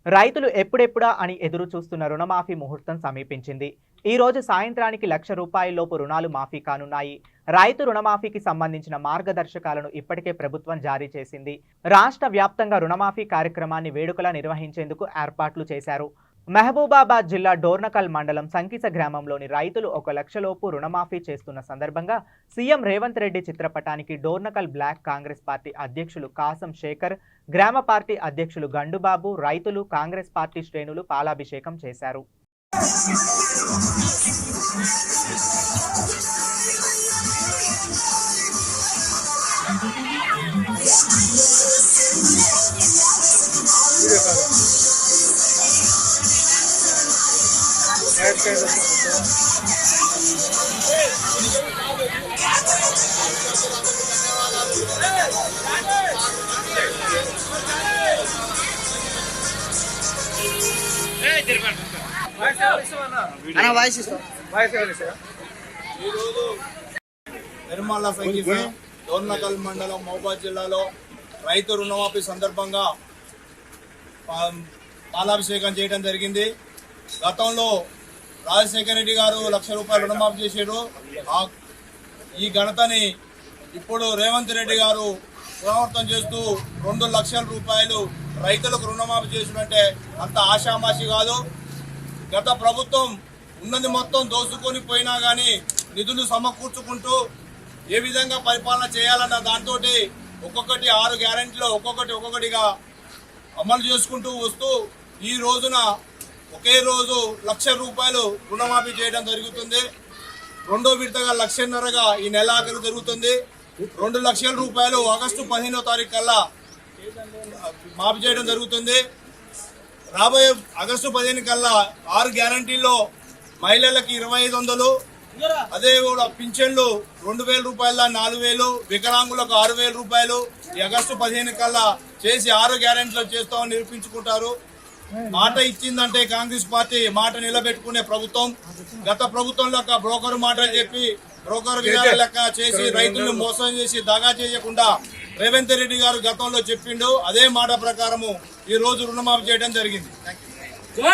రైతులు ఎప్పుడెప్పుడా అని ఎదురు చూస్తున్న రుణమాఫీ ముహూర్తం సమీపించింది. ఈ రోజు సాయంత్రానికి ₹1,00,000 రుణాలు మాఫీ కానున్నాయి. రైతు రుణమాఫీకి సంబంధించిన మార్గదర్శకాలను ఇప్పటికే ప్రభుత్వం జారీ చేసింది. రాష్ట్ర వ్యాప్తంగా రుణమాఫీ కార్యక్రమాన్ని వేడుకలా నిర్వహించేందుకు ఏర్పాట్లు చేశారు. మహబూబాబాద్ జిల్లా డోర్నకల్ మండలం సంకిస గ్రామంలోని రైతులు ₹1,00,000 రుణమాఫీ చేస్తున్న సందర్భంగా సీఎం రేవంత్ రెడ్డి చిత్రపటానికి డోర్నకల్ బ్లాక్ కాంగ్రెస్ పార్టీ అధ్యక్షులు కాసం శేఖర్, గ్రామ పార్టీ అధ్యక్షులు గండుబాబు, రైతులు, కాంగ్రెస్ పార్టీ శ్రేణులు పాలాభిషేకం చేశారు. నిర్మల సంగీత డోర్నకల్ మండలం మహబూబాబాద్ జిల్లాలో రైతు రుణమాఫీ సందర్భంగా పాలాభిషేకం చేయడం జరిగింది. గతంలో రాజశేఖర రెడ్డి గారు ₹1,00,000 రుణమాఫీ చేశారు. ఈ ఘనతని ఇప్పుడు రేవంత్ రెడ్డి గారు పునరావృతం చేస్తూ ₹2,00,000 రైతులకు రుణమాఫీ చేసినట్టే అంత ఆషామాషి కాదు. గత ప్రభుత్వం ఉన్నది మొత్తం దోసుకొని పోయినా కానీ నిధులు సమకూర్చుకుంటూ ఏ విధంగా పరిపాలన చేయాలన్న దాంతో ఒక్కొక్కటి 6 గ్యారెంటీలో ఒక్కొక్కటిగా అమలు చేసుకుంటూ వస్తూ ఈ రోజున ఒకే రోజు ₹1,00,000 రుణమాఫీ చేయడం జరుగుతుంది. రెండో విడతగా ₹1,50,000గా ఈ నెలాఖరు జరుగుతుంది. ₹2,00,000 ఆగస్టు 15వ తారీఖు కల్లా మాఫీ చేయడం జరుగుతుంది. రాబోయే ఆగస్టు 15 కల్లా 6 గ్యారంటీల్లో మహిళలకి 2,500, అదే కూడా పింఛన్లు ₹2,000, 4,000, వికలాంగులకు ₹6,000 ఈ ఆగస్టు 15 కల్లా చేసి 6 గ్యారంటీలు చేస్తామని నిరూపించుకుంటారు. మాట ఇచ్చిందంటే కాంగ్రెస్ పార్టీ మాట నిలబెట్టుకునే ప్రభుత్వం. గత ప్రభుత్వంలో బ్రోకర్ మాటలు చెప్పి బ్రోకర్ విధానం లెక్క చేసి రైతులను మోసం చేసి దగా చేయకుండా రేవంత్ రెడ్డి గారు గతంలో చెప్పిండు. అదే మాట ప్రకారము ఈ రోజు రుణమాఫీ చేయడం జరిగింది.